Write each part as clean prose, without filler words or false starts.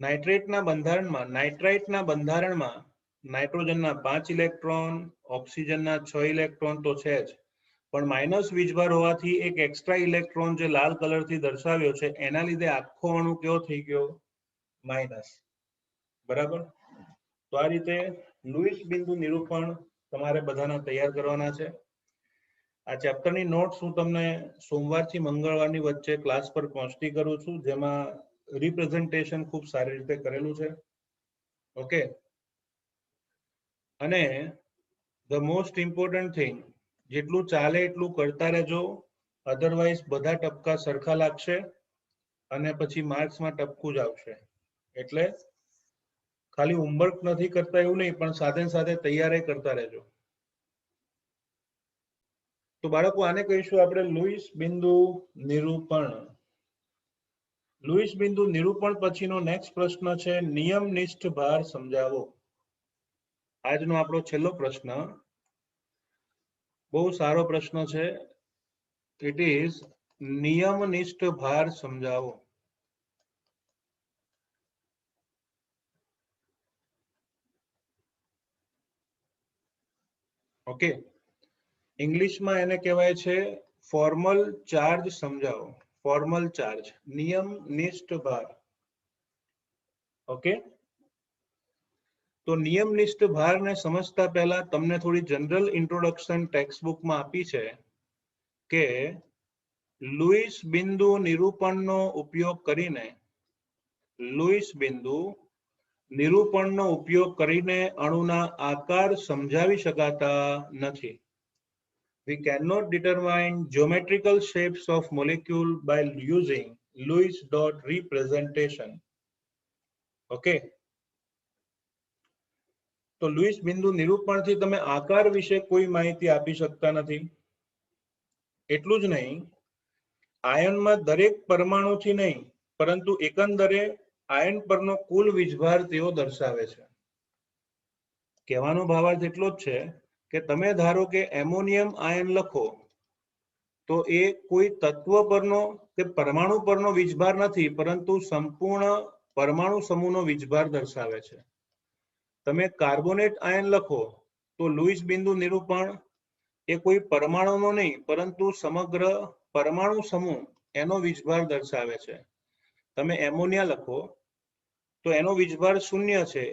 નાઇટ્રેટના બંધારણમાં નાઇટ્રોજનના 5 ઇલેક્ટ્રોન, ઓક્સિજનના 6 ઇલેક્ટ્રોન તો છે જ, પણ માઇનસ વીજભાર હોવાથી એક એક્સ્ટ્રા ઇલેક્ટ્રોન જે લાલ કલરથી દર્શાવ્યો છે એના લીધે આખો અણુ કેવો થઈ ગયો? માઇનસ. બરાબર. તો આ રીતે લુઈસ બિંદુ નિરૂપણ તમારે બધાના તૈયાર કરવાના છે. આ ચેપ્ટરની નોટ્સ હું તમને સોમવારથી મંગળવારની વચ્ચે ક્લાસ પર પહોંચતી કરું છું, જેમાં રિપ્રેઝન્ટેશન ખૂબ સારી રીતે કરેલું છે. ઓકે. અને ધ મોસ્ટ ઇમ્પોર્ટન્ટ થિંગ, જેટલું ચાલે એટલું કરતા રહેજો, અધરવાઇઝ બધા ટપકા સરખા લાગશે અને પછી માર્ક્સમાં ટપકું જ આવશે. એટલે ખાલી હોમવર્ક નથી કરતા એવું નહીં, પણ સાથે સાથે તૈયારી કરતા રહેજો. તો બાળકો આને કહીશું આપણે લુઈસ બિંદુ નિરૂપણ. લુઈસ બિંદુ નિરૂપણ પછીનો નેક્સ્ટ પ્રશ્ન છે નિયમનિષ્ઠ ભાર સમજાવો. આજનો આપણો છેલ્લો પ્રશ્ન બહુ સારો પ્રશ્ન છે. ઇટ ઇઝ નિયમનિષ્ઠ ભાર સમજાવો. ઓકે. ઇંગ્લિશમાં એને કહેવાય છે ફોર્મલ ચાર્જ સમજાવો. ફોર્મલ ચાર્જ, નિયમનિષ્ઠ ભાર. ઓકે. તો નિયમનિષ્ઠ ભારને સમજતા પહેલા તમને થોડી જનરલ ઇન્ટ્રોડક્શન ટેક્સ્ટબુકમાં આપી છે કે લુઈસ બિંદુ નિરૂપણનો ઉપયોગ કરીને અણુના આકાર સમજાવી શકાતા નથી. We cannot determine geometrical shapes of molecule by using Lewis dot representation. Okay. તો લુઈસ બિંદુ નિરૂપણથી તમે આકાર વિશે કોઈ માહિતી આપી શકતા નથી. એટલું જ નહીં, આયનમાં દરેક પરમાણુથી નહીં, પરંતુ એકંદરે આયન પરનો કુલ વીજભાર તેઓ દર્શાવે છે. કહેવાનો ભાવાર્થ એટલો જ છે કે તમે ધારો કે એમોનિયમ આયન લખો તો એ કોઈ તત્વ પરનો કે પરમાણુ પરનો વીજભાર નથી, પરંતુ સંપૂર્ણ પરમાણુ સમૂહનો વીજભાર દર્શાવે છે. તમે કાર્બોનેટ આયન લખો તો લુઈસ બિંદુ નિરૂપણ એ કોઈ પરમાણુનો નહીં, પરંતુ સમગ્ર પરમાણુ સમૂહ એનો વીજભાર દર્શાવે છે. તમે એમોનિયા લખો તો એનો વીજભાર શૂન્ય છે.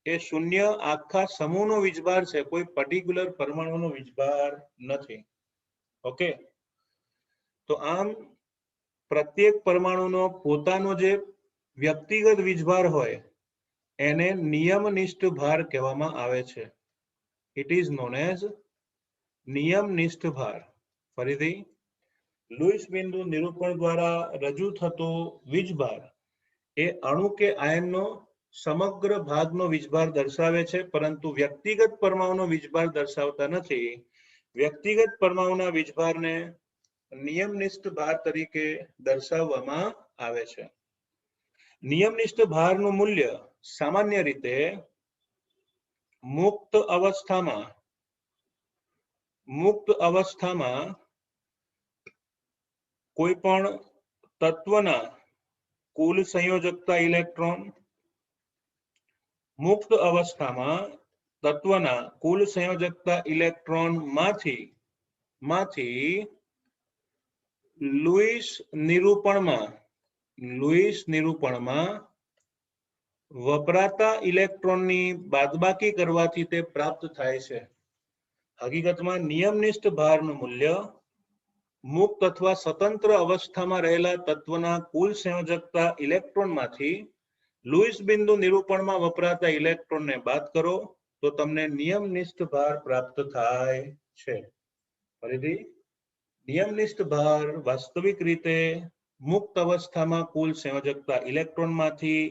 એ શૂન્ય આખા સમૂહનો વીજભાર છે, કોઈ પર્ટિક્યુલર પરમાણુનો વીજભાર નથી. ઓકે. તો આમ પ્રત્યેક પરમાણુનો પોતાનો જે વ્યક્તિગત વીજભાર હોય એને નિયમનિષ્ઠ ભાર કહેવામાં આવે છે. ઇટ ઇઝ નોન એઝ નિયમનિષ્ઠ ભાર. ફરીથી, લુઈસ બિંદુ નિરૂપણ દ્વારા રજૂ થતો વીજભાર એ અણુ કે આયનનો સમગ્ર ભાગનો વીજભાર દર્શાવે છે, પરંતુ વ્યક્તિગત પરમાણુનો વીજભાર દર્શાવતા નથી. વ્યક્તિગત પરમાણુના વીજભારને નિયમનિષ્ઠ ભાર તરીકે દર્શાવવામાં આવે છે. નિયમનિષ્ઠ ભારનું મૂલ્ય સામાન્ય રીતે મુક્ત અવસ્થામાં કોઈ પણ તત્વના કુલ સંયોજકતા ઇલેક્ટ્રોન, મુક્ત અવસ્થામાં તત્વના કુલ સંયોજકતા ઇલેક્ટ્રોન માંથી લુઈસ નિરૂપણમાં વપરાતા ઇલેક્ટ્રોનની બાદબાકી કરવાથી તે પ્રાપ્ત થાય છે. હકીકતમાં નિયમનિષ્ઠ ભારનું મૂલ્ય મુક્ત અથવા સ્વતંત્ર અવસ્થામાં રહેલા તત્વના કુલ સંયોજકતા ઇલેક્ટ્રોનમાંથી લુઈસ બિંદુ નિરૂપણમાં વપરાતા ઇલેક્ટ્રોનને બાદ કરો તો તમને નિયમનિષ્ઠ ભાર પ્રાપ્ત થાય છે. ફરીથી, નિયમનિષ્ઠ ભાર વાસ્તવિક રીતે મુક્ત અવસ્થામાં કુલ સંયોજકતા ઇલેક્ટ્રોનમાંથી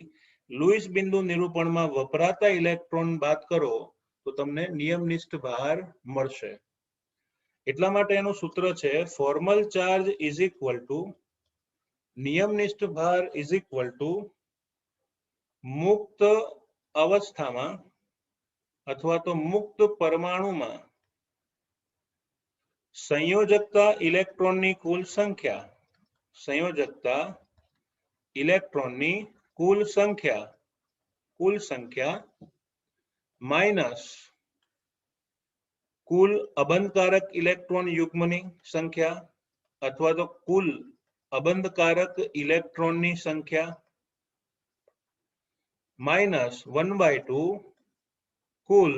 લુઈસ બિંદુ નિરૂપણમાં વપરાતા ઇલેક્ટ્રોન બાદ કરો તો તમને નિયમનિષ્ઠ ભાર મળશે. એટલા માટે એનું સૂત્ર છે formal charge is equal to નિયમનિષ્ઠ ભાર ઇઝ ઇક્વલ ટુ મુક્ત અવસ્થામાં અથવા તો મુક્ત પરમાણુમાં સંયોજકતા ઇલેક્ટ્રોનની કુલ સંખ્યા કુલ સંખ્યા માઇનસ કુલ અબંધકારક ઇલેક્ટ્રોન યુગ્મની સંખ્યા અથવા તો કુલ અબંધકારક ઇલેક્ટ્રોનની સંખ્યા માઇનસ 1/2 કુલ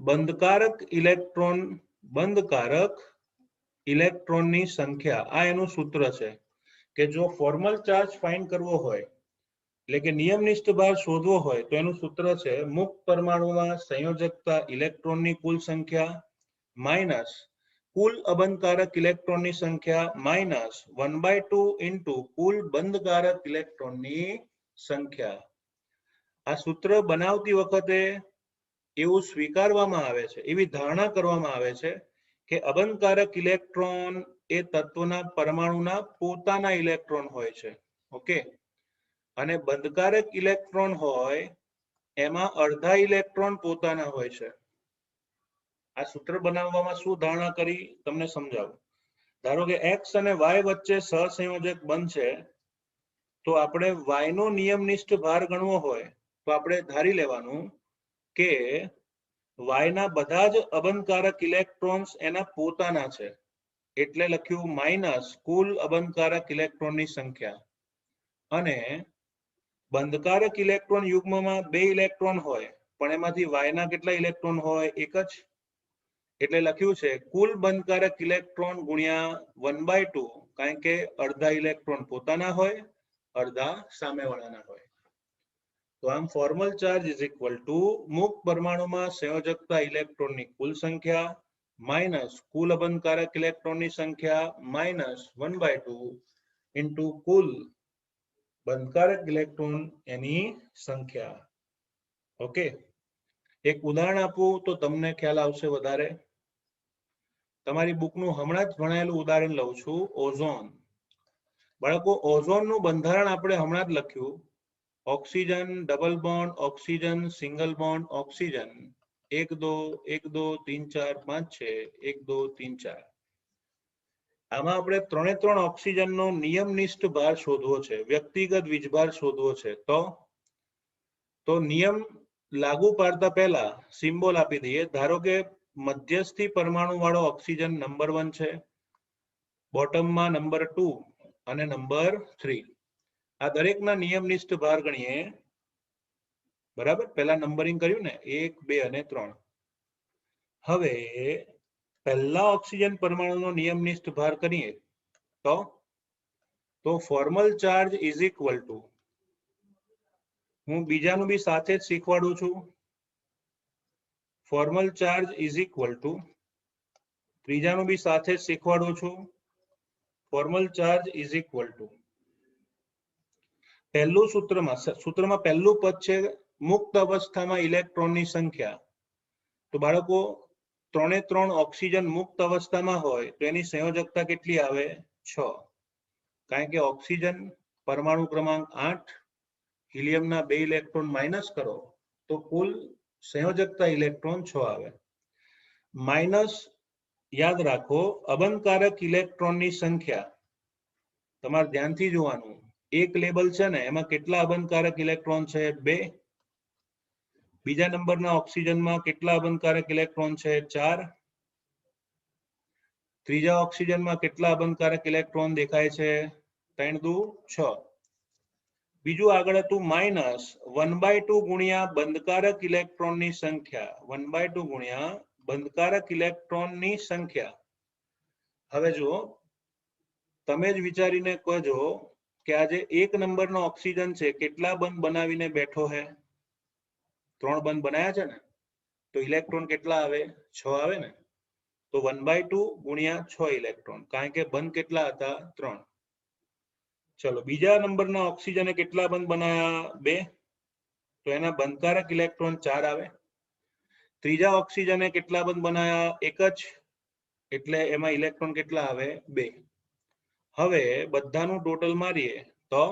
બંધકારક ઇલેક્ટ્રોનની સંખ્યા. આ એનું સૂત્ર છે કે જો ફોર્મલ ચાર્જ ફાઇન્ડ કરવો હોય એટલે કે નિયમનિષ્ઠ ભાર શોધવો હોય તો એનું સૂત્ર છે મુક્ત પરમાણુમાં સંયોજકતા ઇલેક્ટ્રોનની કુલ સંખ્યા માઇનસ કુલ અબંધકારક ઇલેક્ટ્રોનની સંખ્યા માઇનસ 1/2 ઇન્ટુ કુલ બંધકારક ઇલેક્ટ્રોનની સંખ્યા. આ સૂત્ર બનાવતી વખતે એવું સ્વીકારવામાં આવે છે, એવી ધારણા કરવામાં આવે છે કે અબંધકારક ઇલેક્ટ્રોન એ તત્વના પરમાણુના પોતાના ઇલેક્ટ્રોન હોય છે. ઓકે, અને બંધકારક ઇલેક્ટ્રોન હોય એમાં અડધા ઇલેક્ટ્રોન પોતાના હોય છે. આ સૂત્ર બનાવવામાં શું ધારણા કરી તમને સમજાવું. ધારો કે x અને y વચ્ચે સહસંયોજક બનશે તો આપણે y નો નિયમનિષ્ઠ ભાર ગણવો હોય તો આપણે ધારી લેવાનું કે y ના બધા જ અબંધકારક ઇલેક્ટ્રોન્સ એના પોતાના છે, એટલે લખ્યું માઇનસ કુલ અબંધકારક ઇલેક્ટ્રોનની સંખ્યા. અને બંધકારક ઇલેક્ટ્રોન યુગ્મમાં 2 ઇલેક્ટ્રોન હોય પણ એમાંથી y ના કેટલા ઇલેક્ટ્રોન હોય? એક જ, એટલે લખ્યું છે કુલ બંધકારક ઇલેક્ટ્રોન ગુણ્યા 1/2, કારણ કે અડધા ઇલેક્ટ્રોન પોતાના હોય, અડધા સામેવાળાના હોય. તો આમ formal charge is equal two મુક્ત પરમાણુમાં સંયોજકતા ઇલેક્ટ્રોનની કુલ સંખ્યા માઇનસ કુલ અબંધકારક ઇલેક્ટ્રોનની સંખ્યા માઇનસ 1/2 ઇન્ટુ કુલ બંધકારક ઇલેક્ટ્રોન એની સંખ્યા. ઓકે, એક ઉદાહરણ આપું તો તમને ખ્યાલ આવશે વધારે. તમારી બુકનું હમણાં જ ભણાયેલું ઉદાહરણ લઉં છું, ઓઝોન. બાળકો, ઓઝોનનું બંધારણ આપણે હમણાં જ લખ્યું. Oxygen double bond, oxygen single bond, oxygen 1 2 1 2 3 4 5 6 1 2 3 4. આમાં આપણે 3 ઓક્સિજનનો નિયમનિષ્ઠ ભાર શોધવો છે, વ્યક્તિગત વીજભાર શોધવો છે. તો નિયમ લાગુ પાડતા પહેલા સિમ્બોલ આપી દઈએ. ધારો કે મધ્યસ્થી પરમાણુ વાળો ઓક્સિજન નંબર 1 છે, બોટમમાં નંબર 2 અને નંબર 3. આ દરેકના નિયમનિષ્ઠ ભાર ગણીએ. બરાબર, પહેલા નંબરિંગ કર્યું ને, 1 2 અને 3. હવે પહેલા ઓક્સિજન પરમાણુનો નિયમનિષ્ઠ ભાર કરીએ તો formal charge is equal to, હું બીજાનું બી સાથે જ શીખવાડું છું, formal charge is equal to, ત્રીજાનું બી સાથે જ શીખવાડું છું, formal charge is equal to, પહેલું સૂત્રમાં પહેલું પદ છે મુક્ત અવસ્થામાં ઇલેક્ટ્રોનની સંખ્યા. તો બાળકો 3 ઓક્સિજન મુક્ત અવસ્થામાં હોય તો એની સંયોજકતા કેટલી આવે? 6. કારણ કે ઓક્સિજન પરમાણુ ક્રમાંક 8, હિલિયમના 2 ઇલેક્ટ્રોન માઇનસ કરો તો કુલ સંયોજકતા ઇલેક્ટ્રોન 6 આવે. માઇનસ યાદ રાખો, અબંધકારક ઇલેક્ટ્રોનની સંખ્યા તમારે ધ્યાનથી જોવાનું. એક લેબલ છે ને, એમાં કેટલા અબંધકારક ઇલેક્ટ્રોન છે? 2. બીજા નંબરના ઓક્સિજનમાં કેટલા અબંધકારક ઇલેક્ટ્રોન છે? 4. ત્રીજા ઓક્સિજનમાં કેટલા અબંધકારક ઇલેક્ટ્રોન દેખાય છે? 3 દુ 6. બીજું આગળ હતું માઇનસ 1/2 ગુણ્યા બંધકારક ઇલેક્ટ્રોનની સંખ્યા, 1/2 ગુણ્યા બંધકારક ઇલેક્ટ્રોનની સંખ્યા. હવે જો તમે જ વિચારીને કહેજો કે આજે 1 નંબરનો ઓક્સિજન છે, કેટલા બંધ બનાવીને બેઠો હે? 3 બંધ બનાયા છે ને, તો ઇલેક્ટ્રોન કેટલા આવે? 6 આવે ને. તો 1/2 ગુણ્યા 6 ઇલેક્ટ્રોન, કારણ કે બંધ કેટલા હતા? 3. ચલો, બીજા નંબરના ઓક્સિજને કેટલા બંધ બનાયા? 2, તો એના બંધકારક ઇલેક્ટ્રોન 4 આવે. ત્રીજા ઓક્સિજને કેટલા બંધ બનાયા? 1 જ, એટલે એમાં ઇલેક્ટ્રોન કેટલા આવે? 2. હવે બધાનું ટોટલ મારીએ તો,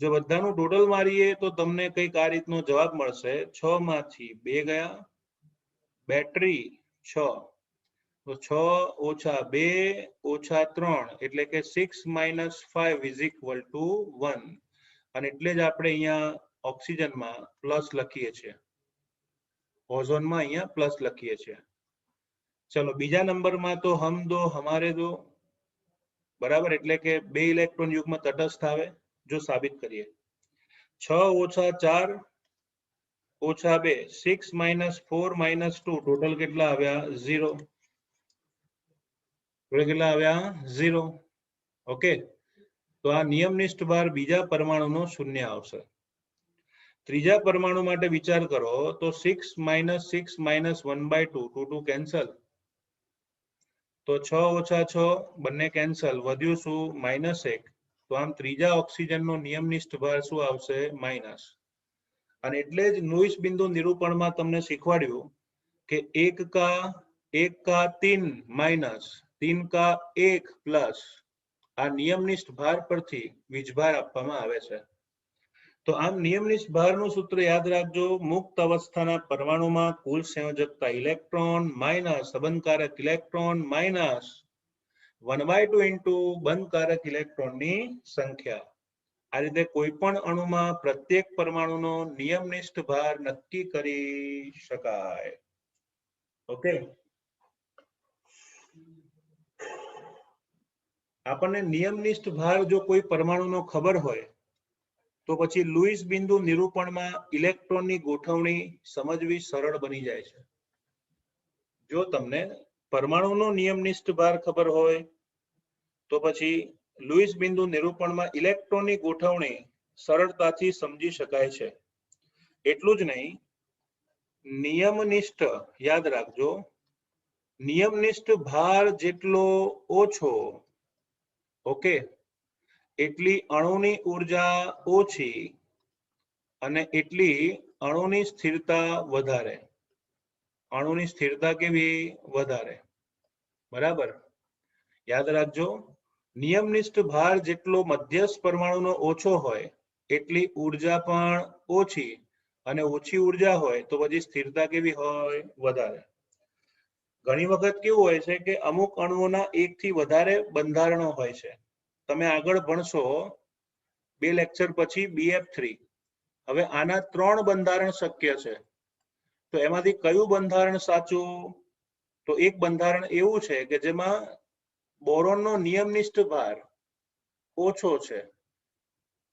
જો બધાનું ટોટલ મારીએ તો તમને કંઈક આ રીતનો જવાબ મળશે. 6 માંથી 2 ગયા, બેટરી 6, તો 6 ઓછા 2 ઓછા 3 એટલે કે 6 - 5 ઇઝ ઇક્વલ ટુ 1. અને એટલે જ આપણે અહીંયા ઓક્સિજનમાં પ્લસ લખીએ છીએ, ઓઝોનમાં અહીંયા પ્લસ લખીએ છીએ. ચલો બીજા નંબરમાં તો હમ દો હમારે દો, બરાબર, એટલે કે 2 ઇલેક્ટ્રોન યુગ્મ તટસ્થ આવે. જો સાબિત કરીએ 6 - 4 - 2 6 - 4 - 2 ટોટલ કેટલા આવ્યા 0. કેટલા આવ્યા 0. ઓકે, તો આ નિયમનિષ્ઠ ભાર બીજા પરમાણુનો શૂન્ય આવશે. ત્રીજા પરમાણુ માટે વિચાર કરો તો 6 - 6 - 1/2 2 કેન્સલ, તો 6 - 6 બંને કેન્સલ, વધ્યું શું -1. તો આમ ત્રીજા ઓક્સિજનનો નિયમનિષ્ઠ ભાર શું આવશે માઇનસ. અને એટલે જ લુઈસ બિંદુ નિરૂપણમાં તમને શીખવાડ્યું કે 1 का 3 माइनस 3 का 1 प्लस આ નિયમનિષ્ઠ ભાર પરથી વીજભાર આપવામાં આવે છે. તો આમ નિયમનિષ્ઠ ભારનું સૂત્ર યાદ રાખજો. મુક્ત અવસ્થાના પરમાણુમાં કુલ સંયોજકતા ઇલેક્ટ્રોન માઇનસ સંબંધકારક ઇલેક્ટ્રોન માઇનસ 1/2 ઇન્ટુ બંધકારક ઇલેક્ટ્રોનની સંખ્યા. આ રીતે કોઈ પણ અણુમાં પ્રત્યેક પરમાણુનો નિયમનિષ્ઠ ભાર નક્કી કરી શકાય. ઓકે, આપણને નિયમનિષ્ઠ ભાર જો કોઈ પરમાણુનો ખબર હોય તો પછી લુઈસ બિંદુ નિરૂપણમાં ઇલેક્ટ્રોનની ગોઠવણી સમજવી સરળ બની જાય છે. જો તમને પરમાણુનો નિયમનિષ્ઠ ભાર ખબર હોય તો પછી લુઈસ બિંદુ નિરૂપણમાં ઇલેક્ટ્રોનની ગોઠવણી સરળતાથી સમજી શકાય છે. એટલું જ નહીં, નિયમનિષ્ઠ યાદ રાખજો, નિયમનિષ્ઠ ભાર જેટલો ઓછો, ઓકે, એટલી અણુની ઉર્જા ઓછી અને એટલી અણુની સ્થિરતા વધારે. અણુની સ્થિરતા કેવી વધારે, બરાબર. યાદ રાખજો, નિયમનિષ્ઠ ભાર જેટલો મધ્યસ્થ પરમાણુનો ઓછો હોય એટલી ઉર્જા પણ ઓછી, અને ઓછી ઉર્જા હોય તો પછી સ્થિરતા કેવી હોય વધારે. ઘણી વખત કેવું હોય છે કે અમુક અણુઓના એકથી વધારે બંધારણો હોય છે. તમે આગળ ભણશો 2 લેક્ચર પછી BF3. હવે આના 3 બંધારણ શક્ય છે, તો એમાંથી કયું બંધારણ સાચું? તો એક બંધારણ એવું છે કે જેમાં બોરોનનો નિયમનિષ્ઠ ભાર ઓછો છે.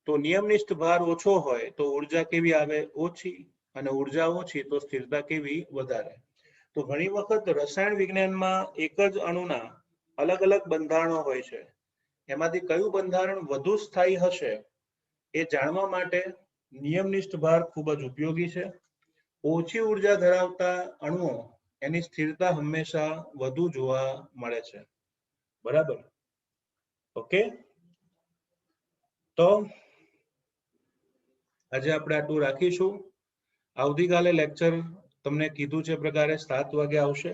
તો નિયમનિષ્ઠ ભાર ઓછો હોય તો ઉર્જા કેવી આવે ઓછી, અને ઉર્જા ઓછી તો સ્થિરતા કેવી વધારે. તો ઘણી વખત રસાયણ વિજ્ઞાનમાં એક જ અણુના અલગ અલગ બંધારણો હોય છે. એમાંથી કયું બંધારણ વધુ સ્થાયી હશે એ જાણવા માટે નિયમનિષ્ઠ ભાર ખૂબ જ ઉપયોગી છે. ઓછી ઉર્જા ધરાવતા અણુઓ એની સ્થિરતા હંમેશા વધુ જોવા મળે છે, બરાબર. ઓકે, તો આજે આપણે આટલું રાખીશું. આવતીકાલે લેક્ચર તમને કીધું છે પ્રકારે 7 વાગે આવશે.